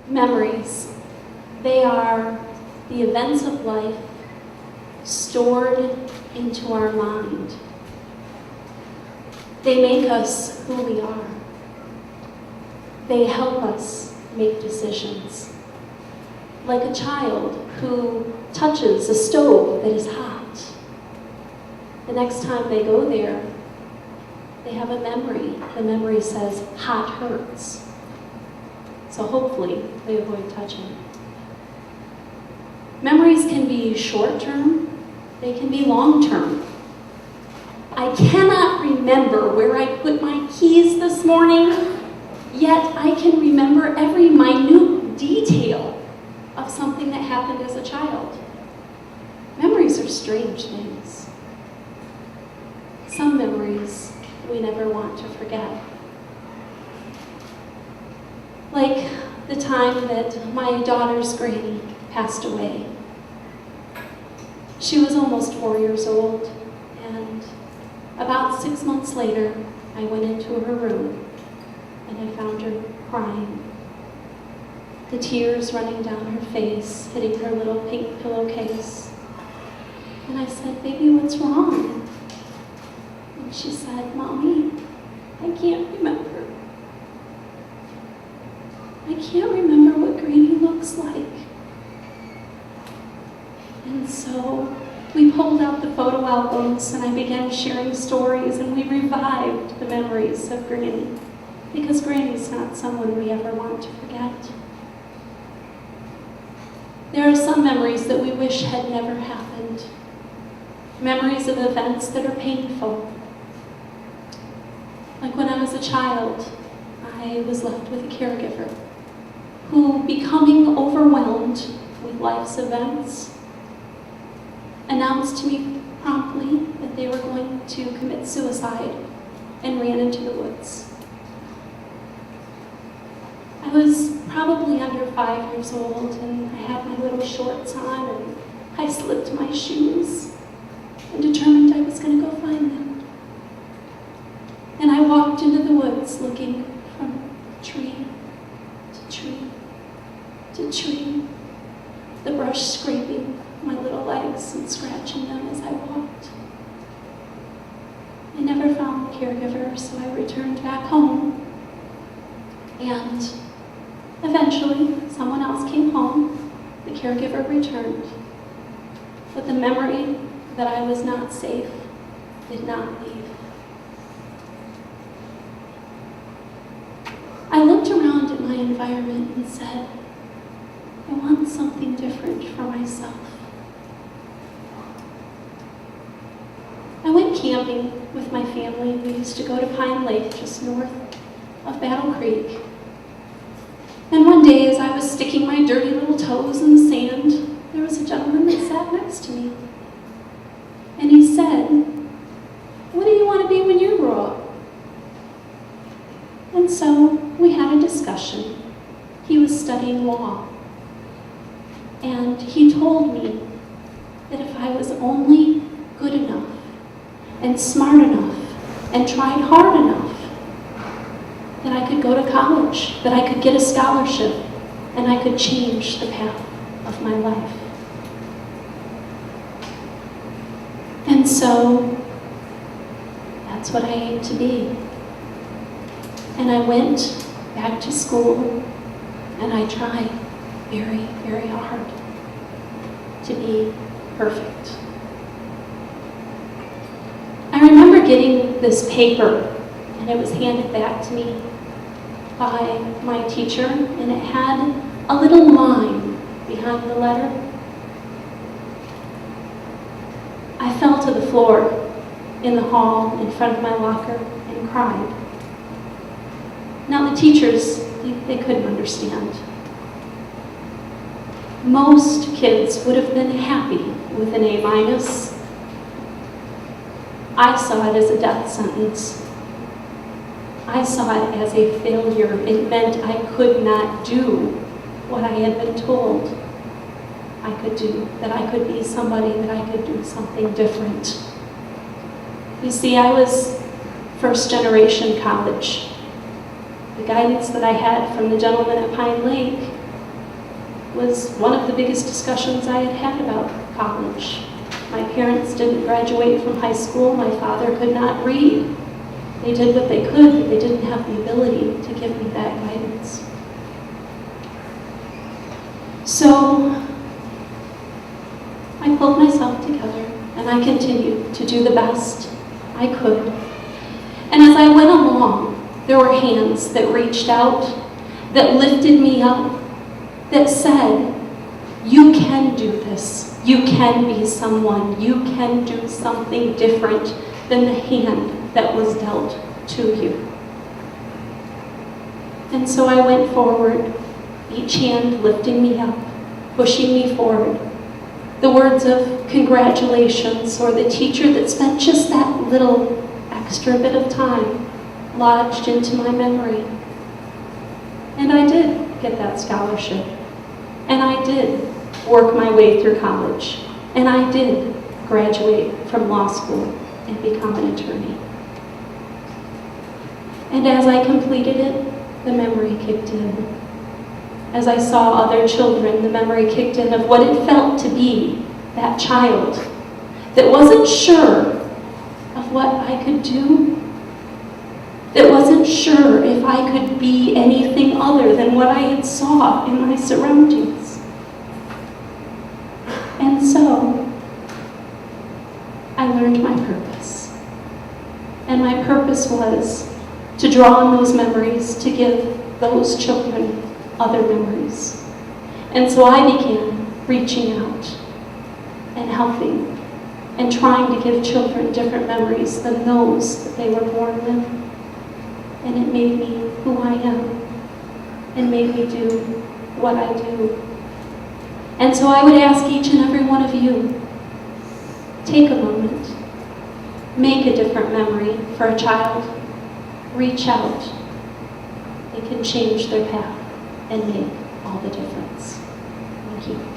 Memories. They are the events of life stored into our mind. They make us who we are. They help us make decisions. Like a child who touches a stove that is hot. The next time they go there, they have a memory. The memory says, hot hurts. So hopefully they avoid touching. Memories can be short-term, they can be long-term. I cannot remember where I put my keys this morning, yet I can remember every minute detail of something that happened as a child. Memories are strange things. Some memories we never want to forget. Like the time that my daughter's granny passed away. She was almost 4 years old, and about 6 months later, I went into her room and I found her crying. The tears running down her face, hitting her little pink pillowcase. And I said, "Baby, what's wrong?" And she said, "Mommy, I can't remember. I can't remember what Granny looks like." And so we pulled out the photo albums and I began sharing stories and we revived the memories of Granny, because Granny's not someone we ever want to forget. There are some memories that we wish had never happened. Memories of events that are painful. Like when I was a child, I was left with a caregiver who, becoming overwhelmed with life's events, announced to me promptly that they were going to commit suicide and ran into the woods. I was probably under 5 years old and I had my little shorts on and I slipped my shoes and determined I was going to go find them. And I walked into the woods looking from tree to tree to tree, the brush scraping my little legs and scratching them as I walked. I never found the caregiver, so I returned back home. And eventually, someone else came home, the caregiver returned. But the memory that I was not safe did not leave. I looked around at my environment and said, I want something different for myself. I went camping with my family. We used to go to Pine Lake, just north of Battle Creek. And one day, as I was sticking my dirty little toes in the sand, there was a gentleman that sat next to me. And he said, "What do you want to be when you grow up?" And so we had a discussion. He was studying law. And he told me that if I was only good enough and smart enough and tried hard enough, that I could go to college, that I could get a scholarship, and I could change the path of my life. And so that's what I aimed to be. And I went back to school and I tried very, very hard to be perfect. I remember getting this paper, and it was handed back to me by my teacher, and it had a little line behind the letter. I fell to the floor in the hall in front of my locker and cried. Now the teachers, they couldn't understand. Most kids would have been happy with an A-. I saw it as a death sentence. I saw it as a failure. It meant I could not do what I had been told I could do, that I could be somebody, that I could do something different. You see, I was first generation college. The guidance that I had from the gentleman at Pine Lake was one of the biggest discussions I had had about college. My parents didn't graduate from high school. My father could not read. They did what they could, but they didn't have the ability to give me that guidance. So I pulled myself together and I continued to do the best I could. And as I went along, there were hands that reached out, that lifted me up, that said, you can do this. You can be someone. You can do something different than the hand that was dealt to you. And so I went forward, each hand lifting me up, pushing me forward. The words of congratulations, or the teacher that spent just that little extra bit of time lodged into my memory. And I did get that scholarship. And I did work my way through college. And I did graduate from law school and become an attorney. And as I completed it, the memory kicked in. As I saw other children, the memory kicked in of what it felt to be that child that wasn't sure of what I could do, that wasn't sure if I could be anything other than what I had saw in my surroundings. And so, I learned my purpose. And my purpose was to draw on those memories to give those children other memories. And so I began reaching out and helping and trying to give children different memories than those that they were born with. And it made me who I am and made me do what I do. And so I would ask each and every one of you, take a moment, make a different memory for a child, reach out. It can change their path and make all the difference. Thank you.